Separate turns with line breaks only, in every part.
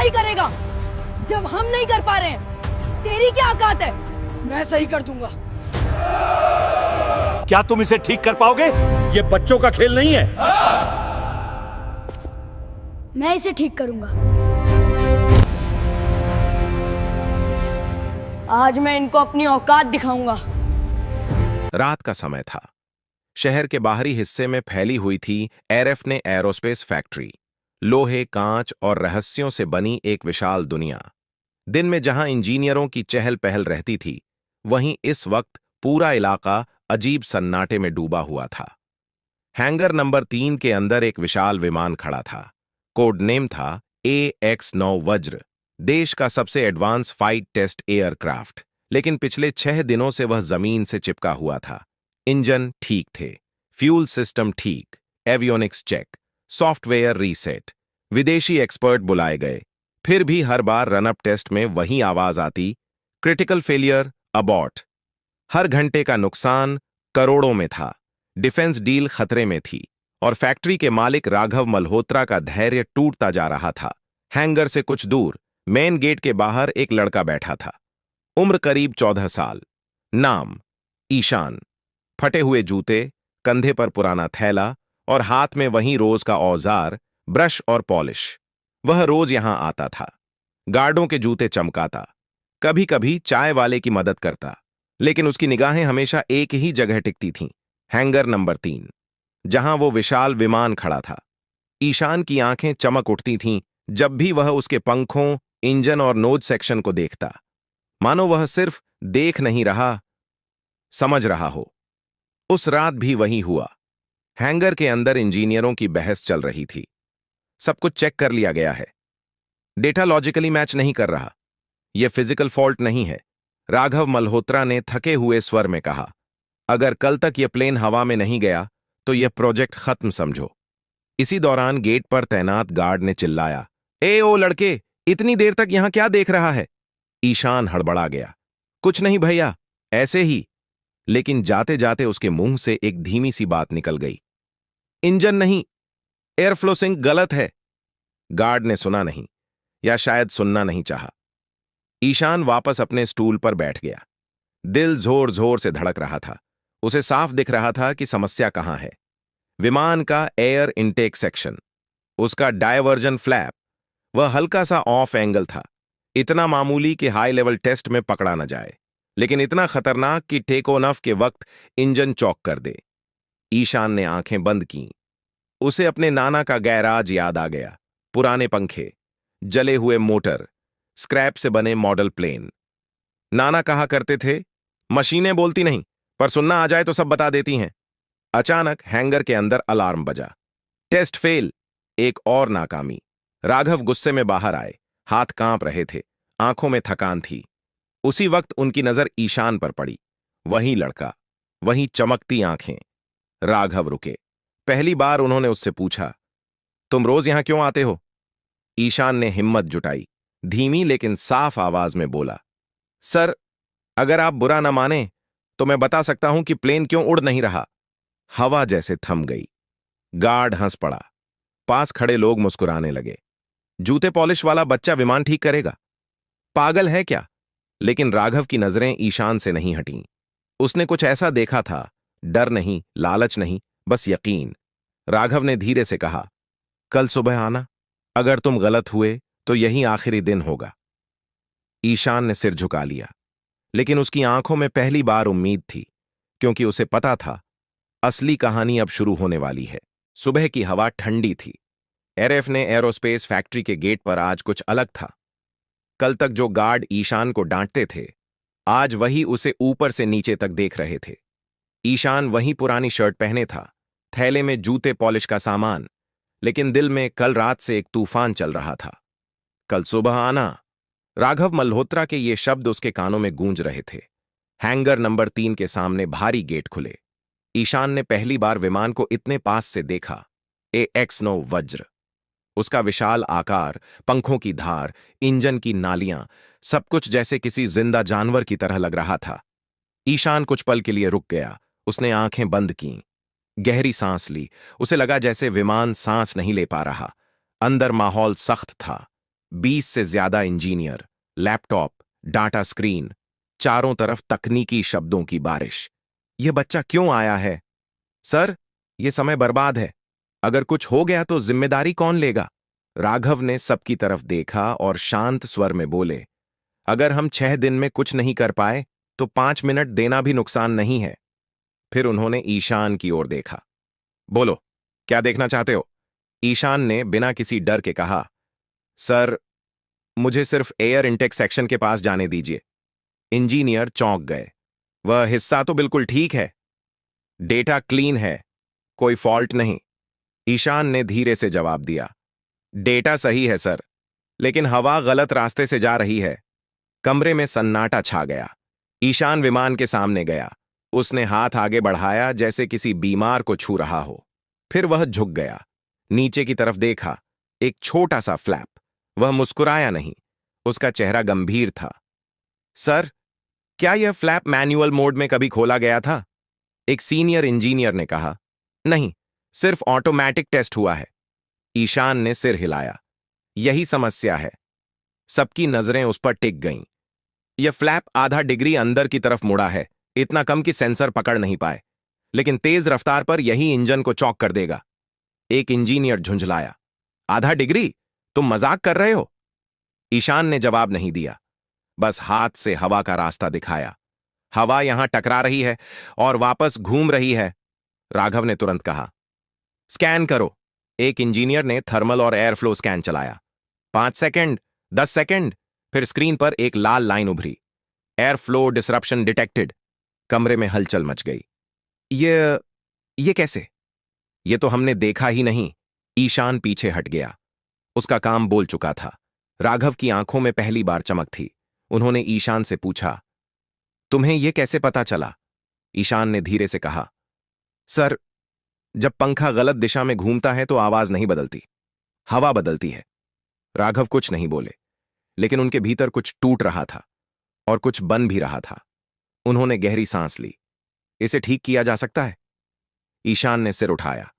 सही करेगा? जब हम नहीं कर पा रहे हैं, तेरी क्या औकात है?
मैं सही कर दूंगा।
क्या तुम इसे ठीक कर पाओगे? ये बच्चों का खेल नहीं है।
मैं इसे ठीक करूंगा। आज मैं इनको अपनी औकात दिखाऊंगा।
रात का समय था। शहर के बाहरी हिस्से में फैली हुई थी एरएफ ने एरोस्पेस फैक्ट्री। लोहे, कांच और रहस्यों से बनी एक विशाल दुनिया। दिन में जहां इंजीनियरों की चहल पहल रहती थी, वहीं इस वक्त पूरा इलाका अजीब सन्नाटे में डूबा हुआ था। हैंगर नंबर 3 के अंदर एक विशाल विमान खड़ा था। कोड नेम था AX-9 वज्र, देश का सबसे एडवांस फाइट टेस्ट एयरक्राफ्ट। लेकिन पिछले 6 दिनों से वह जमीन से चिपका हुआ था। इंजन ठीक थे, फ्यूल सिस्टम ठीक, एवियोनिक्स चेक, सॉफ्टवेयर रीसेट, विदेशी एक्सपर्ट बुलाए गए। फिर भी हर बार रनअप टेस्ट में वही आवाज आती, क्रिटिकल फेलियर, अबॉर्ट। हर घंटे का नुकसान करोड़ों में था। डिफेंस डील खतरे में थी और फैक्ट्री के मालिक राघव मल्होत्रा का धैर्य टूटता जा रहा था। हैंगर से कुछ दूर मेन गेट के बाहर एक लड़का बैठा था। उम्र करीब 14 साल। नाम ईशान। फटे हुए जूते, कंधे पर पुराना थैला और हाथ में वही रोज का औजार, ब्रश और पॉलिश। वह रोज यहां आता था, गार्डों के जूते चमकाता, कभी कभी चाय वाले की मदद करता, लेकिन उसकी निगाहें हमेशा एक ही जगह टिकती थीं, हैंगर नंबर 3, जहां वो विशाल विमान खड़ा था। ईशान की आंखें चमक उठती थीं जब भी वह उसके पंखों, इंजन और नोज सेक्शन को देखता, मानो वह सिर्फ देख नहीं रहा, समझ रहा हो। उस रात भी वही हुआ। हैंगर के अंदर इंजीनियरों की बहस चल रही थी। सब कुछ चेक कर लिया गया है, डेटा लॉजिकली मैच नहीं कर रहा। यह फिजिकल फॉल्ट नहीं है, राघव मल्होत्रा ने थके हुए स्वर में कहा। अगर कल तक यह प्लेन हवा में नहीं गया तो यह प्रोजेक्ट खत्म समझो। इसी दौरान गेट पर तैनात गार्ड ने चिल्लाया, ओ लड़के, इतनी देर तक यहां क्या देख रहा है? ईशान हड़बड़ा गया। कुछ नहीं भैया, ऐसे ही। लेकिन जाते जाते उसके मुंह से एक धीमी सी बात निकल गई, इंजन नहीं, एयरफ्लो सिंक गलत है। गार्ड ने सुना नहीं, या शायद सुनना नहीं चाहा। ईशान वापस अपने स्टूल पर बैठ गया। दिल जोर जोर से धड़क रहा था। उसे साफ दिख रहा था कि समस्या कहां है। विमान का एयर इनटेक सेक्शन, उसका डायवर्जन फ्लैप, वह हल्का सा ऑफ एंगल था। इतना मामूली कि हाई लेवल टेस्ट में पकड़ा न जाए, लेकिन इतना खतरनाक कि टेक ऑफ के वक्त इंजन चौक कर दे। ईशान ने आंखें बंद की। उसे अपने नाना का गैराज याद आ गया। पुराने पंखे, जले हुए मोटर, स्क्रैप से बने मॉडल प्लेन। नाना कहा करते थे, मशीनें बोलती नहीं, पर सुनना आ जाए तो सब बता देती हैं। अचानक हैंगर के अंदर अलार्म बजा। टेस्ट फेल, एक और नाकामी। राघव गुस्से में बाहर आए, हाथ कांप रहे थे, आंखों में थकान थी। उसी वक्त उनकी नजर ईशान पर पड़ी। वही लड़का, वही चमकती आंखें। राघव रुके। पहली बार उन्होंने उससे पूछा, तुम रोज यहां क्यों आते हो? ईशान ने हिम्मत जुटाई, धीमी लेकिन साफ आवाज में बोला, सर, अगर आप बुरा न माने तो मैं बता सकता हूं कि प्लेन क्यों उड़ नहीं रहा। हवा जैसे थम गई। गार्ड हंस पड़ा। पास खड़े लोग मुस्कुराने लगे। जूते पॉलिश वाला बच्चा विमान ठीक करेगा? पागल है क्या? लेकिन राघव की नजरें ईशान से नहीं हटीं। उसने कुछ ऐसा देखा था, डर नहीं, लालच नहीं, बस यकीन। राघव ने धीरे से कहा, कल सुबह आना। अगर तुम गलत हुए तो यही आखिरी दिन होगा। ईशान ने सिर झुका लिया, लेकिन उसकी आंखों में पहली बार उम्मीद थी, क्योंकि उसे पता था असली कहानी अब शुरू होने वाली है। सुबह की हवा ठंडी थी। एरएफ ने एरोस्पेस फैक्ट्री के गेट पर आज कुछ अलग था। कल तक जो गार्ड ईशान को डांटते थे, आज वही उसे ऊपर से नीचे तक देख रहे थे। ईशान वही पुरानी शर्ट पहने था, थैले में जूते पॉलिश का सामान, लेकिन दिल में कल रात से एक तूफान चल रहा था। कल सुबह आना। राघव मल्होत्रा के ये शब्द उसके कानों में गूंज रहे थे। हैंगर नंबर 3 के सामने भारी गेट खुले। ईशान ने पहली बार विमान को इतने पास से देखा। AX-9 वज्र, उसका विशाल आकार, पंखों की धार, इंजन की नालियां, सब कुछ जैसे किसी जिंदा जानवर की तरह लग रहा था। ईशान कुछ पल के लिए रुक गया। उसने आंखें बंद कीं, गहरी सांस ली। उसे लगा जैसे विमान सांस नहीं ले पा रहा। अंदर माहौल सख्त था, 20 से ज्यादा इंजीनियर, लैपटॉप, डाटा स्क्रीन, चारों तरफ तकनीकी शब्दों की बारिश। यह बच्चा क्यों आया है? सर, यह समय बर्बाद है। अगर कुछ हो गया तो जिम्मेदारी कौन लेगा? राघव ने सबकी तरफ देखा और शांत स्वर में बोले, अगर हम 6 दिन में कुछ नहीं कर पाए तो 5 मिनट देना भी नुकसान नहीं है। फिर उन्होंने ईशान की ओर देखा। बोलो, क्या देखना चाहते हो? ईशान ने बिना किसी डर के कहा, सर, मुझे सिर्फ एयर इंटेक सेक्शन के पास जाने दीजिए। इंजीनियर चौंक गए। वह हिस्सा तो बिल्कुल ठीक है, डेटा क्लीन है, कोई फॉल्ट नहीं। ईशान ने धीरे से जवाब दिया, डेटा सही है सर, लेकिन हवा गलत रास्ते से जा रही है। कमरे में सन्नाटा छा गया। ईशान विमान के सामने गया। उसने हाथ आगे बढ़ाया जैसे किसी बीमार को छू रहा हो। फिर वह झुक गया, नीचे की तरफ देखा। एक छोटा सा फ्लैप। वह मुस्कुराया नहीं, उसका चेहरा गंभीर था। सर, क्या यह फ्लैप मैनुअल मोड में कभी खोला गया था? एक सीनियर इंजीनियर ने कहा। नहीं, सिर्फ ऑटोमेटिक टेस्ट हुआ है। ईशान ने सिर हिलाया। यही समस्या है। सबकी नजरें उस पर टिक गईं। यह फ्लैप आधा डिग्री अंदर की तरफ मुड़ा है, इतना कम कि सेंसर पकड़ नहीं पाए, लेकिन तेज रफ्तार पर यही इंजन को चौक कर देगा। एक इंजीनियर झुंझलाया, आधा डिग्री? तुम मजाक कर रहे हो? ईशान ने जवाब नहीं दिया, बस हाथ से हवा का रास्ता दिखाया। हवा यहां टकरा रही है और वापस घूम रही है। राघव ने तुरंत कहा, स्कैन करो। एक इंजीनियर ने थर्मल और एयर फ्लो स्कैन चलाया। 5 सेकंड, 10 सेकंड, फिर स्क्रीन पर एक लाल लाइन उभरी। Air flow disruption detected. कमरे में हलचल मच गई। ये कैसे? ये तो हमने देखा ही नहीं। ईशान पीछे हट गया। उसका काम बोल चुका था। राघव की आंखों में पहली बार चमक थी। उन्होंने ईशान से पूछा, तुम्हें यह कैसे पता चला? ईशान ने धीरे से कहा, सर, जब पंखा गलत दिशा में घूमता है तो आवाज नहीं बदलती, हवा बदलती है। राघव कुछ नहीं बोले, लेकिन उनके भीतर कुछ टूट रहा था और कुछ बन भी रहा था। उन्होंने गहरी सांस ली। इसे ठीक किया जा सकता है? ईशान ने सिर उठाया।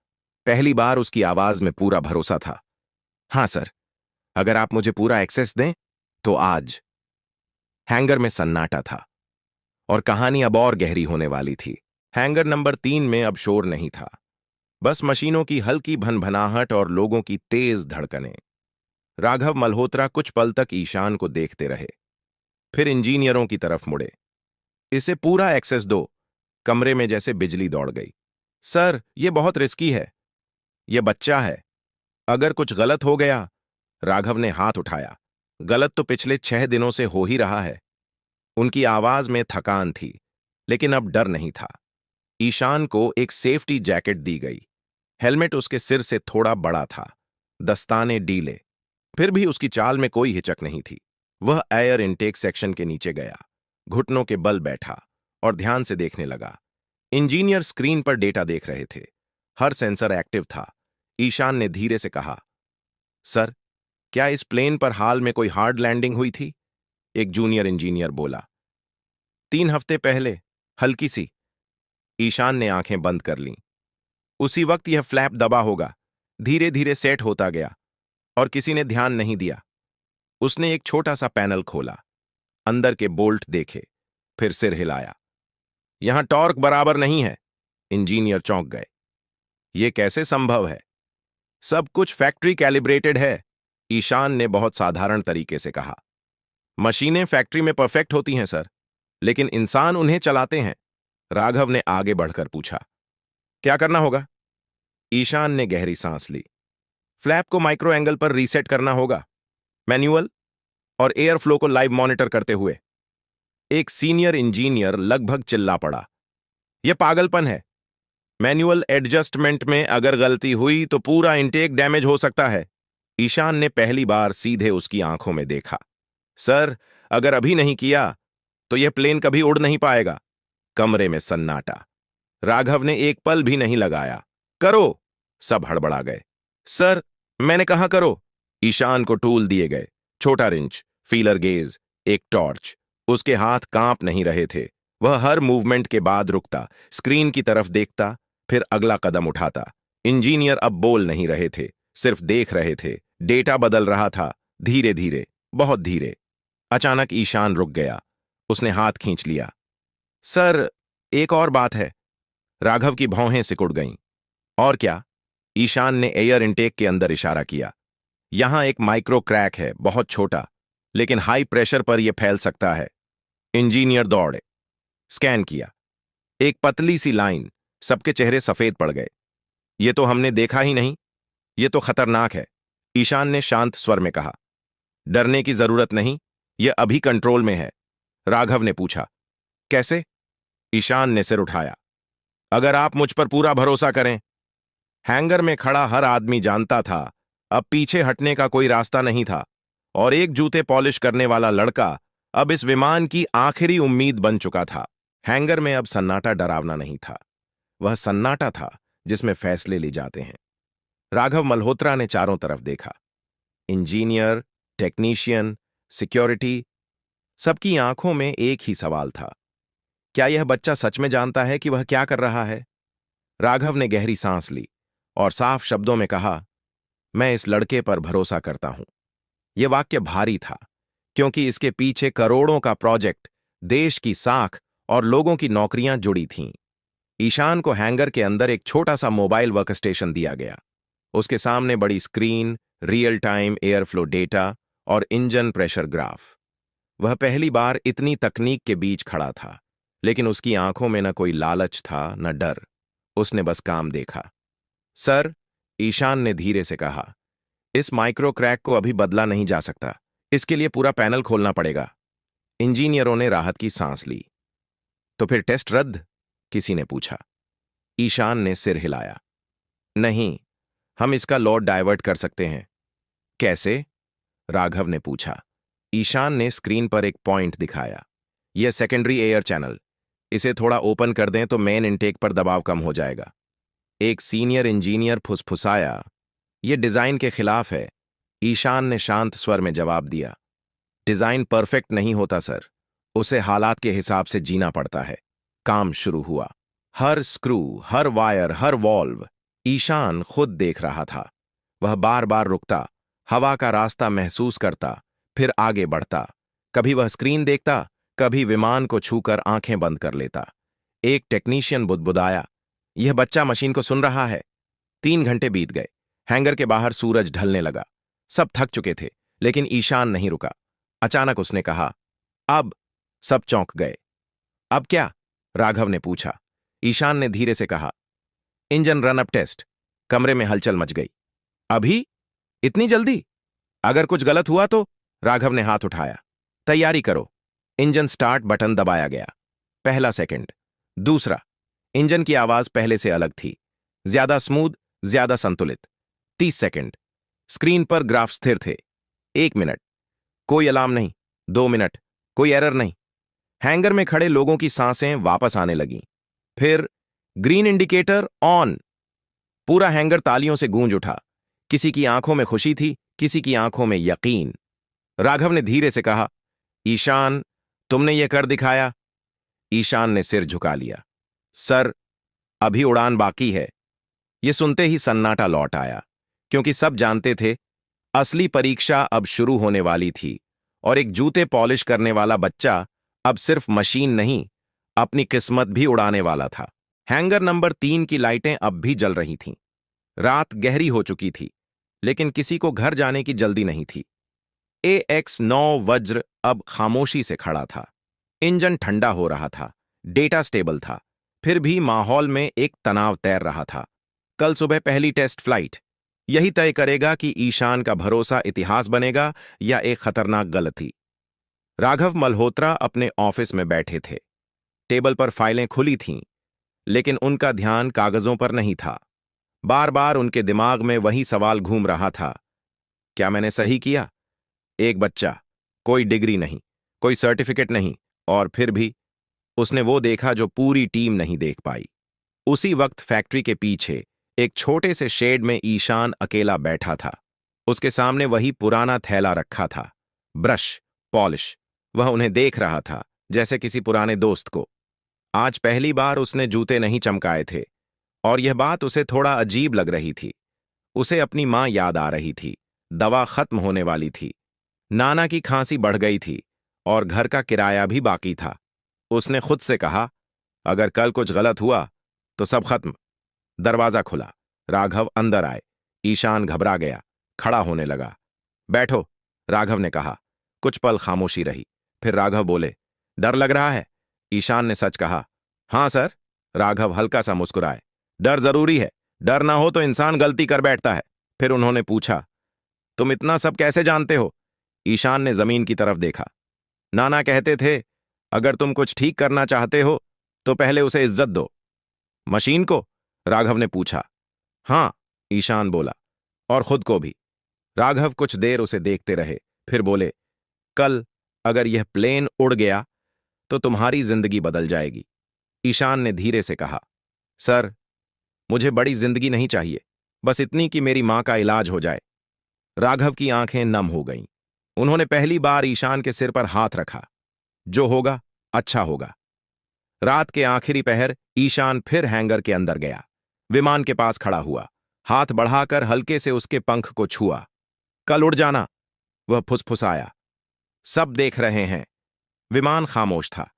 पहली बार उसकी आवाज में पूरा भरोसा था। हां सर, अगर आप मुझे पूरा एक्सेस दें तो आज। हैंगर में सन्नाटा था और कहानी अब और गहरी होने वाली थी। हैंगर नंबर 3 में अब शोर नहीं था, बस मशीनों की हल्की भनभनाहट और लोगों की तेज धड़कनें। राघव मल्होत्रा कुछ पल तक ईशान को देखते रहे, फिर इंजीनियरों की तरफ मुड़े। इसे पूरा एक्सेस दो। कमरे में जैसे बिजली दौड़ गई। सर, यह बहुत रिस्की है। यह बच्चा है, अगर कुछ गलत हो गया। राघव ने हाथ उठाया। गलत तो पिछले 6 दिनों से हो ही रहा है। उनकी आवाज में थकान थी, लेकिन अब डर नहीं था। ईशान को एक सेफ्टी जैकेट दी गई। हेलमेट उसके सिर से थोड़ा बड़ा था, दस्ताने डीले। फिर भी उसकी चाल में कोई हिचक नहीं थी। वह एयर इनटेक सेक्शन के नीचे गया, घुटनों के बल बैठा और ध्यान से देखने लगा। इंजीनियर स्क्रीन पर डेटा देख रहे थे। हर सेंसर एक्टिव था। ईशान ने धीरे से कहा, सर, क्या इस प्लेन पर हाल में कोई हार्ड लैंडिंग हुई थी? एक जूनियर इंजीनियर बोला। 3 हफ्ते पहले, हल्की सी। ईशान ने आंखें बंद कर लीं। उसी वक्त यह फ्लैप दबा होगा। धीरे धीरे सेट होता गया और किसी ने ध्यान नहीं दिया। उसने एक छोटा सा पैनल खोला, अंदर के बोल्ट देखे, फिर सिर हिलाया। यहां टॉर्क बराबर नहीं है। इंजीनियर चौंक गए। यह कैसे संभव है? सब कुछ फैक्ट्री कैलिब्रेटेड है, ईशान ने बहुत साधारण तरीके से कहा। मशीनें फैक्ट्री में परफेक्ट होती हैं सर, लेकिन इंसान उन्हें चलाते हैं। राघव ने आगे बढ़कर पूछा, क्या करना होगा? ईशान ने गहरी सांस ली। फ्लैप को माइक्रो एंगल पर रीसेट करना होगा, मैनुअल और एयर फ्लो को लाइव मॉनिटर करते हुए। एक सीनियर इंजीनियर लगभग चिल्ला पड़ा, यह पागलपन है। मैनुअल एडजस्टमेंट में अगर गलती हुई तो पूरा इंटेक डैमेज हो सकता है। ईशान ने पहली बार सीधे उसकी आंखों में देखा। सर, अगर अभी नहीं किया तो यह प्लेन कभी उड़ नहीं पाएगा। कमरे में सन्नाटा। राघव ने एक पल भी नहीं लगाया। करो, सब हड़बड़ा गए। सर, मैंने कहा करो। ईशान को टूल दिए गए, छोटा रिंच, फीलर गेज, एक टॉर्च। उसके हाथ कांप नहीं रहे थे। वह हर मूवमेंट के बाद रुकता, स्क्रीन की तरफ देखता, फिर अगला कदम उठाता। इंजीनियर अब बोल नहीं रहे थे, सिर्फ देख रहे थे। डेटा बदल रहा था, धीरे धीरे, बहुत धीरे। अचानक ईशान रुक गया। उसने हाथ खींच लिया। सर, एक और बात है। राघव की भौहें सिकुड़ गईं। और क्या? ईशान ने एयर इनटेक के अंदर इशारा किया। यहां एक माइक्रो क्रैक है, बहुत छोटा, लेकिन हाई प्रेशर पर यह फैल सकता है। इंजीनियर दौड़े, स्कैन किया। एक पतली सी लाइन। सबके चेहरे सफेद पड़ गए। ये तो हमने देखा ही नहीं। ये तो खतरनाक है, ईशान ने शांत स्वर में कहा। डरने की जरूरत नहीं, यह अभी कंट्रोल में है। राघव ने पूछा, कैसे? ईशान ने सिर उठाया। अगर आप मुझ पर पूरा भरोसा करें। हैंगर में खड़ा हर आदमी जानता था अब पीछे हटने का कोई रास्ता नहीं था, और एक जूते पॉलिश करने वाला लड़का अब इस विमान की आखिरी उम्मीद बन चुका था। हैंगर में अब सन्नाटा डरावना नहीं था, वह सन्नाटा था जिसमें फैसले लिए जाते हैं। राघव मल्होत्रा ने चारों तरफ देखा। इंजीनियर, टेक्नीशियन, सिक्योरिटी, सबकी आंखों में एक ही सवाल था, क्या यह बच्चा सच में जानता है कि वह क्या कर रहा है? राघव ने गहरी सांस ली और साफ शब्दों में कहा, मैं इस लड़के पर भरोसा करता हूं। यह वाक्य भारी था, क्योंकि इसके पीछे करोड़ों का प्रोजेक्ट, देश की साख और लोगों की नौकरियां जुड़ी थीं। ईशान को हैंगर के अंदर एक छोटा सा मोबाइल वर्कस्टेशन दिया गया। उसके सामने बड़ी screen, real time air flow data और इंजन प्रेशर ग्राफ। वह पहली बार इतनी तकनीक के बीच खड़ा था, लेकिन उसकी आंखों में न कोई लालच था, न डर। उसने बस काम देखा। सर, ईशान ने धीरे से कहा, इस माइक्रो क्रैक को अभी बदला नहीं जा सकता। इसके लिए पूरा पैनल खोलना पड़ेगा। इंजीनियरों ने राहत की सांस ली। तो फिर टेस्ट रद्द? किसी ने पूछा। ईशान ने सिर हिलाया। नहीं, हम इसका लोड डाइवर्ट कर सकते हैं। कैसे? राघव ने पूछा। ईशान ने स्क्रीन पर एक पॉइंट दिखाया। यह सेकेंडरी एयर चैनल। इसे थोड़ा ओपन कर दें तो मेन इनटेक पर दबाव कम हो जाएगा। एक सीनियर इंजीनियर फुसफुसाया। यह डिजाइन के खिलाफ है। ईशान ने शांत स्वर में जवाब दिया। डिजाइन परफेक्ट नहीं होता सर, उसे हालात के हिसाब से जीना पड़ता है। काम शुरू हुआ। हर स्क्रू, हर वायर, हर वॉल्व ईशान खुद देख रहा था। वह बार बार रुकता, हवा का रास्ता महसूस करता, फिर आगे बढ़ता। कभी वह स्क्रीन देखता, कभी विमान को छूकर आंखें बंद कर लेता। एक टेक्नीशियन बुदबुदाया, यह बच्चा मशीन को सुन रहा है। 3 घंटे बीत गए। हैंगर के बाहर सूरज ढलने लगा। सब थक चुके थे, लेकिन ईशान नहीं रुका। अचानक उसने कहा, अब। सब चौंक गए। अब क्या? राघव ने पूछा। ईशान ने धीरे से कहा, इंजन रन अप टेस्ट। कमरे में हलचल मच गई। अभी? इतनी जल्दी? अगर कुछ गलत हुआ तो? राघव ने हाथ उठाया। तैयारी करो। इंजन स्टार्ट बटन दबाया गया। पहला सेकंड, दूसरा। इंजन की आवाज पहले से अलग थी, ज्यादा स्मूथ, ज्यादा संतुलित। 30 सेकंड। स्क्रीन पर ग्राफ स्थिर थे। 1 मिनट, कोई अलार्म नहीं। 2 मिनट, कोई एरर नहीं। हैंगर में खड़े लोगों की सांसें वापस आने लगीं। फिर ग्रीन इंडिकेटर ऑन। पूरा हैंगर तालियों से गूंज उठा। किसी की आंखों में खुशी थी, किसी की आंखों में यकीन। राघव ने धीरे से कहा, ईशान, तुमने ये कर दिखाया। ईशान ने सिर झुका लिया। सर, अभी उड़ान बाकी है। ये सुनते ही सन्नाटा लौट आया, क्योंकि सब जानते थे असली परीक्षा अब शुरू होने वाली थी, और एक जूते पॉलिश करने वाला बच्चा अब सिर्फ मशीन नहीं, अपनी किस्मत भी उड़ाने वाला था। हैंगर नंबर 3 की लाइटें अब भी जल रही थीं। रात गहरी हो चुकी थी, लेकिन किसी को घर जाने की जल्दी नहीं थी। AX-9 वज्र अब खामोशी से खड़ा था। इंजन ठंडा हो रहा था, डेटा स्टेबल था, फिर भी माहौल में एक तनाव तैर रहा था। कल सुबह पहली टेस्ट फ्लाइट। यही तय करेगा कि ईशान का भरोसा इतिहास बनेगा या एक खतरनाक गलती। राघव मल्होत्रा अपने ऑफिस में बैठे थे। टेबल पर फाइलें खुली थीं, लेकिन उनका ध्यान कागजों पर नहीं था। बार बार उनके दिमाग में वही सवाल घूम रहा था, क्या मैंने सही किया? एक बच्चा, कोई डिग्री नहीं, कोई सर्टिफिकेट नहीं, और फिर भी उसने वो देखा जो पूरी टीम नहीं देख पाई। उसी वक्त फैक्ट्री के पीछे एक छोटे से शेड में ईशान अकेला बैठा था। उसके सामने वही पुराना थैला रखा था, ब्रश, पॉलिश। वह उन्हें देख रहा था जैसे किसी पुराने दोस्त को। आज पहली बार उसने जूते नहीं चमकाए थे, और यह बात उसे थोड़ा अजीब लग रही थी। उसे अपनी मां याद आ रही थी। दवा खत्म होने वाली थी, नाना की खांसी बढ़ गई थी और घर का किराया भी बाकी था। उसने खुद से कहा, अगर कल कुछ गलत हुआ तो सब खत्म। दरवाजा खुला, राघव अंदर आए। ईशान घबरा गया, खड़ा होने लगा। बैठो, राघव ने कहा। कुछ पल खामोशी रही, फिर राघव बोले, डर लग रहा है? ईशान ने सच कहा। हाँ सर। राघव हल्का सा मुस्कुराए। डर जरूरी है, डर ना हो तो इंसान गलती कर बैठता है। फिर उन्होंने पूछा, तुम इतना सब कैसे जानते हो? ईशान ने जमीन की तरफ देखा। नाना कहते थे, अगर तुम कुछ ठीक करना चाहते हो तो पहले उसे इज्जत दो। मशीन को? राघव ने पूछा। हां, ईशान बोला, और खुद को भी। राघव कुछ देर उसे देखते रहे, फिर बोले, कल अगर यह प्लेन उड़ गया तो तुम्हारी जिंदगी बदल जाएगी। ईशान ने धीरे से कहा, सर, मुझे बड़ी जिंदगी नहीं चाहिए, बस इतनी कि मेरी मां का इलाज हो जाए। राघव की आंखें नम हो गईं। उन्होंने पहली बार ईशान के सिर पर हाथ रखा। जो होगा अच्छा होगा। रात के आखिरी पहर ईशान फिर हैंगर के अंदर गया। विमान के पास खड़ा हुआ, हाथ बढ़ाकर हल्के से उसके पंख को छुआ। कल उड़ जाना, वह फुसफुसाया। सब देख रहे हैं। विमान खामोश था,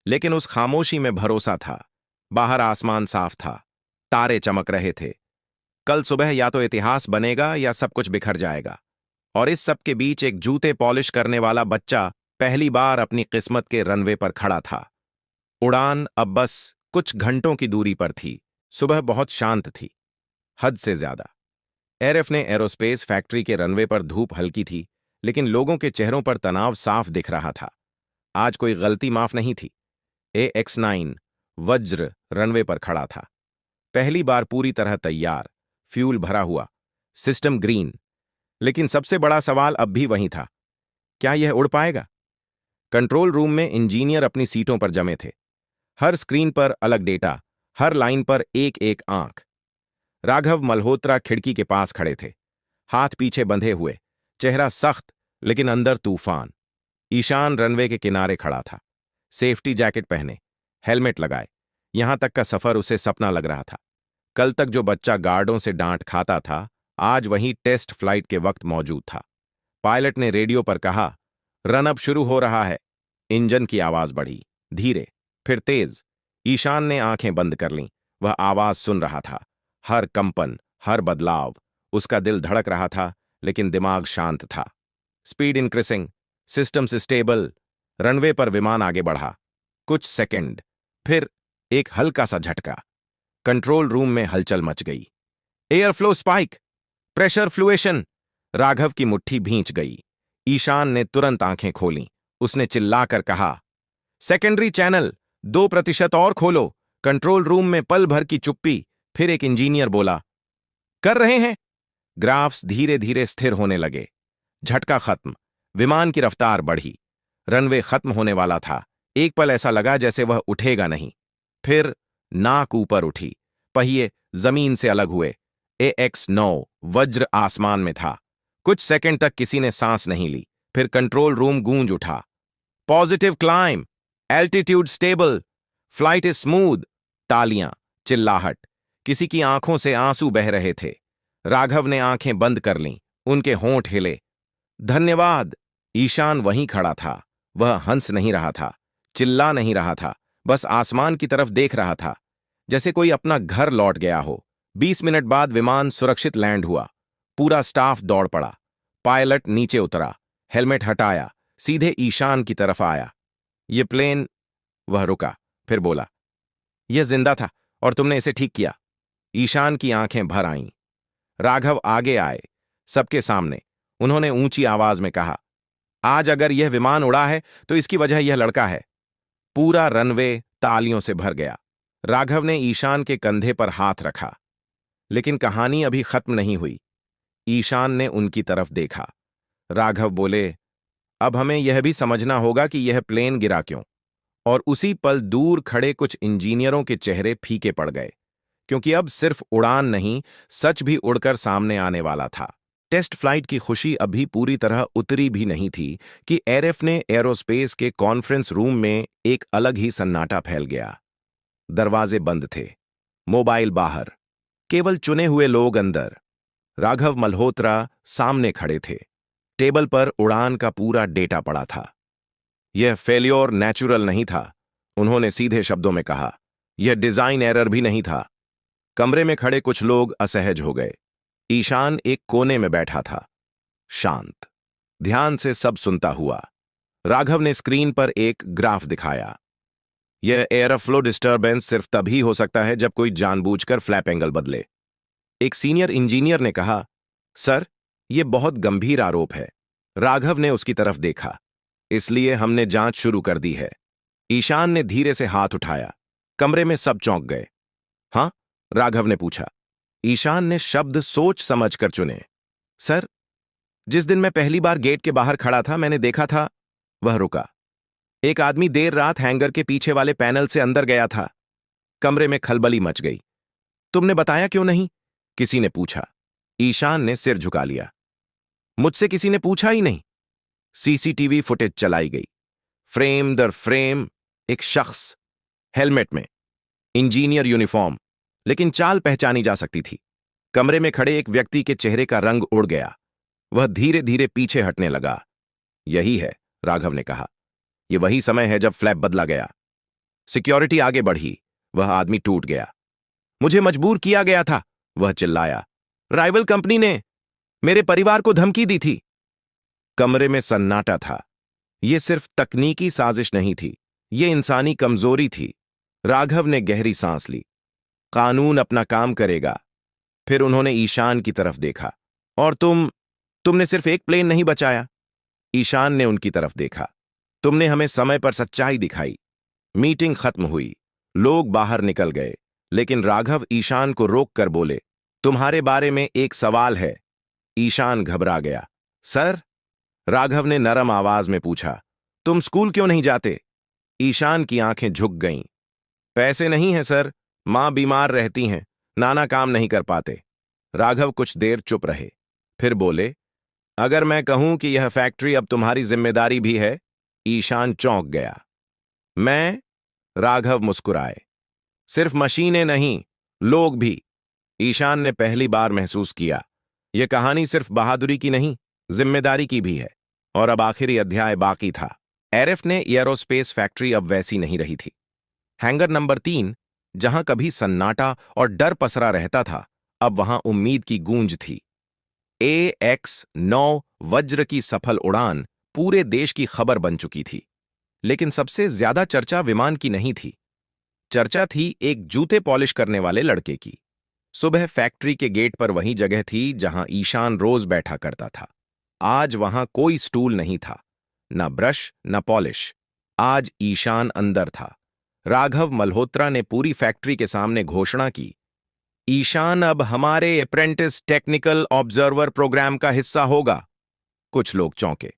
लेकिन उस खामोशी में भरोसा था। बाहर आसमान साफ था, तारे चमक रहे थे। कल सुबह या तो इतिहास बनेगा या सब कुछ बिखर जाएगा। और इस सब के बीच एक जूते पॉलिश करने वाला बच्चा पहली बार अपनी किस्मत के रनवे पर खड़ा था। उड़ान अब बस कुछ घंटों की दूरी पर थी। सुबह बहुत शांत थी, हद से ज्यादा। एरएफ ने एरोस्पेस फैक्ट्री के रनवे पर धूप हल्की थी, लेकिन लोगों के चेहरों पर तनाव साफ दिख रहा था। आज कोई गलती माफ नहीं थी। AX9 वज्र रनवे पर खड़ा था, पहली बार पूरी तरह तैयार, फ्यूल भरा हुआ, सिस्टम ग्रीन। लेकिन सबसे बड़ा सवाल अब भी वही था, क्या यह उड़ पाएगा? कंट्रोल रूम में इंजीनियर अपनी सीटों पर जमे थे। हर स्क्रीन पर अलग डेटा, हर लाइन पर एक एक आंख। राघव मल्होत्रा खिड़की के पास खड़े थे, हाथ पीछे बंधे हुए, चेहरा सख्त लेकिन अंदर तूफान। ईशान रनवे के किनारे खड़ा था, सेफ्टी जैकेट पहने, हेलमेट लगाए। यहां तक का सफर उसे सपना लग रहा था। कल तक जो बच्चा गार्डों से डांट खाता था, आज वहीं टेस्ट फ्लाइट के वक्त मौजूद था। पायलट ने रेडियो पर कहा, रन अब शुरू हो रहा है। इंजन की आवाज बढ़ी, धीरे, फिर तेज। ईशान ने आंखें बंद कर लीं। वह आवाज सुन रहा था, हर कंपन, हर बदलाव। उसका दिल धड़क रहा था, लेकिन दिमाग शांत था। Speed increasing, system stable. Runway पर विमान आगे बढ़ा। कुछ सेकंड, फिर एक हल्का सा झटका। कंट्रोल रूम में हलचल मच गई। Air flow spike, pressure fluctuation. Raghav की मुट्ठी भींच गई। ईशान ने तुरंत आंखें खोलीं। उसने चिल्लाकर कहा, सेकेंडरी चैनल 2% और खोलो। कंट्रोल रूम में पल भर की चुप्पी। फिर एक इंजीनियर बोला, कर रहे हैं। ग्राफ्स धीरे धीरे स्थिर होने लगे। झटका खत्म, विमान की रफ्तार बढ़ी। रनवे खत्म होने वाला था। एक पल ऐसा लगा जैसे वह उठेगा नहीं। फिर नाक ऊपर उठी, पहिए जमीन से अलग हुए। AX9 वज्र आसमान में था। कुछ सेकंड तक किसी ने सांस नहीं ली। फिर कंट्रोल रूम गूंज उठा, positive climb, altitude stable, flight is smooth. तालियां, चिल्लाहट, किसी की आंखों से आंसू बह रहे थे। राघव ने आंखें बंद कर लीं, उनके होंठ हिले। धन्यवाद। ईशान वहीं खड़ा था। वह हंस नहीं रहा था, चिल्ला नहीं रहा था, बस आसमान की तरफ देख रहा था, जैसे कोई अपना घर लौट गया हो। 20 मिनट बाद विमान सुरक्षित लैंड हुआ। पूरा स्टाफ दौड़ पड़ा। पायलट नीचे उतरा, हेलमेट हटाया, सीधे ईशान की तरफ आया। ये प्लेन। वह रुका, फिर बोला, यह जिंदा था और तुमने इसे ठीक किया। ईशान की आंखें भर आईं। राघव आगे आए, सबके सामने। उन्होंने ऊंची आवाज में कहा, आज अगर यह विमान उड़ा है तो इसकी वजह यह लड़का है। पूरा रनवे तालियों से भर गया। राघव ने ईशान के कंधे पर हाथ रखा। लेकिन कहानी अभी खत्म नहीं हुई। ईशान ने उनकी तरफ देखा। राघव बोले, अब हमें यह भी समझना होगा कि यह प्लेन गिरा क्यों। और उसी पल दूर खड़े कुछ इंजीनियरों के चेहरे फीके पड़ गए, क्योंकि अब सिर्फ उड़ान नहीं, सच भी उड़कर सामने आने वाला था। टेस्ट फ्लाइट की खुशी अभी पूरी तरह उतरी भी नहीं थी कि एरएफ ने एरोस्पेस के कॉन्फ्रेंस रूम में एक अलग ही सन्नाटा फैल गया। दरवाजे बंद थे, मोबाइल बाहर, केवल चुने हुए लोग अंदर। राघव मल्होत्रा सामने खड़े थे, टेबल पर उड़ान का पूरा डेटा पड़ा था। यह फेल्योर नेचुरल नहीं था, उन्होंने सीधे शब्दों में कहा। यह डिजाइन एरर भी नहीं था। कमरे में खड़े कुछ लोग असहज हो गए। ईशान एक कोने में बैठा था, शांत, ध्यान से सब सुनता हुआ। राघव ने स्क्रीन पर एक ग्राफ दिखाया। यह एयर फ्लो डिस्टर्बेंस सिर्फ तभी हो सकता है जब कोई जानबूझकर फ्लैप एंगल बदले। एक सीनियर इंजीनियर ने कहा, सर, यह बहुत गंभीर आरोप है। राघव ने उसकी तरफ देखा। इसलिए हमने जांच शुरू कर दी है। ईशान ने धीरे से हाथ उठाया। कमरे में सब चौंक गए। हाँ? राघव ने पूछा। ईशान ने शब्द सोच समझ कर चुने। सर, जिस दिन मैं पहली बार गेट के बाहर खड़ा था, मैंने देखा था। वह रुका। एक आदमी देर रात हैंगर के पीछे वाले पैनल से अंदर गया था। कमरे में खलबली मच गई। तुमने बताया क्यों नहीं? किसी ने पूछा। ईशान ने सिर झुका लिया। मुझसे किसी ने पूछा ही नहीं। सीसीटीवी फुटेज चलाई गई। फ्रेम दर फ्रेम एक शख्स, हेलमेट में, इंजीनियर यूनिफॉर्म, लेकिन चाल पहचानी जा सकती थी। कमरे में खड़े एक व्यक्ति के चेहरे का रंग उड़ गया। वह धीरे धीरे पीछे हटने लगा। यही है, राघव ने कहा। यह वही समय है जब फ्लैप बदला गया। सिक्योरिटी आगे बढ़ी। वह आदमी टूट गया। मुझे मजबूर किया गया था, वह चिल्लाया। राइवल कंपनी ने मेरे परिवार को धमकी दी थी। कमरे में सन्नाटा था। यह सिर्फ तकनीकी साजिश नहीं थी, यह इंसानी कमजोरी थी। राघव ने गहरी सांस ली। कानून अपना काम करेगा। फिर उन्होंने ईशान की तरफ देखा। और तुमने सिर्फ एक प्लेन नहीं बचाया। ईशान ने उनकी तरफ देखा। तुमने हमें समय पर सच्चाई दिखाई। मीटिंग खत्म हुई। लोग बाहर निकल गए, लेकिन राघव ईशान को रोक कर बोले, तुम्हारे बारे में एक सवाल है। ईशान घबरा गया। सर? राघव ने नरम आवाज में पूछा। तुम स्कूल क्यों नहीं जाते? ईशान की आंखें झुक गईं। पैसे नहीं हैं सर, मां बीमार रहती हैं, नाना काम नहीं कर पाते। राघव कुछ देर चुप रहे, फिर बोले, अगर मैं कहूं कि यह फैक्ट्री अब तुम्हारी जिम्मेदारी भी है? ईशान चौंक गया। मैं? राघव मुस्कुराए। सिर्फ मशीनें नहीं, लोग भी। ईशान ने पहली बार महसूस किया, यह कहानी सिर्फ बहादुरी की नहीं, जिम्मेदारी की भी है। और अब आखिरी अध्याय बाकी था। एरएफ ने एयरोस्पेस फैक्ट्री अब वैसी नहीं रही थी। हैंगर नंबर 3, जहां कभी सन्नाटा और डर पसरा रहता था, अब वहां उम्मीद की गूंज थी। AX-9 वज्र की सफल उड़ान पूरे देश की खबर बन चुकी थी। लेकिन सबसे ज्यादा चर्चा विमान की नहीं थी। चर्चा थी एक जूते पॉलिश करने वाले लड़के की। सुबह फैक्ट्री के गेट पर वही जगह थी जहां ईशान रोज बैठा करता था। आज वहां कोई स्टूल नहीं था, न ब्रश न पॉलिश। आज ईशान अंदर था। राघव मल्होत्रा ने पूरी फैक्ट्री के सामने घोषणा की, ईशान अब हमारे अप्रेंटिस टेक्निकल ऑब्जर्वर प्रोग्राम का हिस्सा होगा। कुछ लोग चौंके,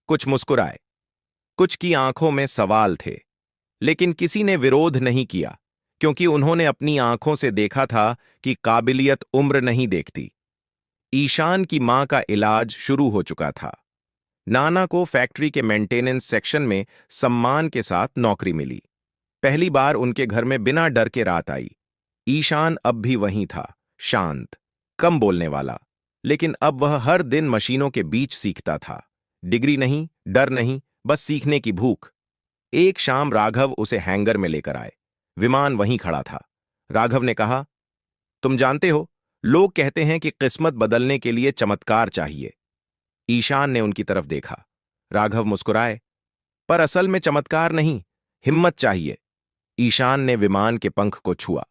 कुछ मुस्कुराए, कुछ की आंखों में सवाल थे, लेकिन किसी ने विरोध नहीं किया, क्योंकि उन्होंने अपनी आंखों से देखा था कि काबिलियत उम्र नहीं देखती। ईशान की मां का इलाज शुरू हो चुका था। नाना को फैक्ट्री के मेंटेनेंस सेक्शन में सम्मान के साथ नौकरी मिली। पहली बार उनके घर में बिना डर के रात आई। ईशान अब भी वहीं था, शांत, कम बोलने वाला, लेकिन अब वह हर दिन मशीनों के बीच सीखता था। डिग्री नहीं, डर नहीं, बस सीखने की भूख। एक शाम राघव उसे हैंगर में लेकर आए। विमान वहीं खड़ा था। राघव ने कहा, तुम जानते हो, लोग कहते हैं कि किस्मत बदलने के लिए चमत्कार चाहिए। ईशान ने उनकी तरफ देखा। राघव मुस्कुराए, पर असल में चमत्कार नहीं, हिम्मत चाहिए। ईशान ने विमान के पंख को छुआ।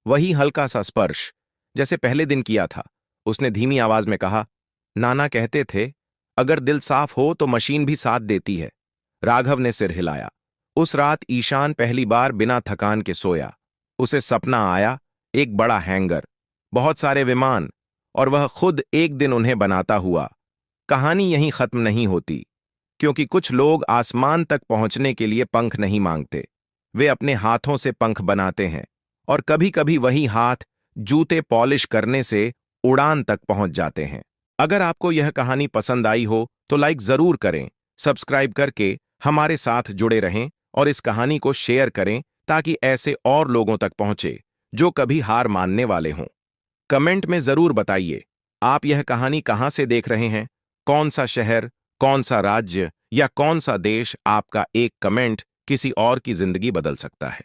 वही हल्का सा स्पर्श, जैसे पहले दिन किया था। उसने धीमी आवाज में कहा, नाना कहते थे, अगर दिल साफ हो तो मशीन भी साथ देती है। राघव ने सिर हिलाया। उस रात ईशान पहली बार बिना थकान के सोया। उसे सपना आया, एक बड़ा हैंगर, बहुत सारे विमान, और वह खुद एक दिन उन्हें बनाता हुआ। कहानी यहीं खत्म नहीं होती, क्योंकि कुछ लोग आसमान तक पहुंचने के लिए पंख नहीं मांगते, वे अपने हाथों से पंख बनाते हैं, और कभी कभी वही हाथ जूते पॉलिश करने से उड़ान तक पहुंच जाते हैं। अगर आपको यह कहानी पसंद आई हो तो लाइक जरूर करें, सब्सक्राइब करके हमारे साथ जुड़े रहें और इस कहानी को शेयर करें ताकि ऐसे और लोगों तक पहुंचे जो कभी हार मानने वाले हों। कमेंट में जरूर बताइए, आप यह कहानी कहां से देख रहे हैं, कौन सा शहर, कौन सा राज्य या कौन सा देश आपका एक कमेंट किसी और की जिंदगी बदल सकता है।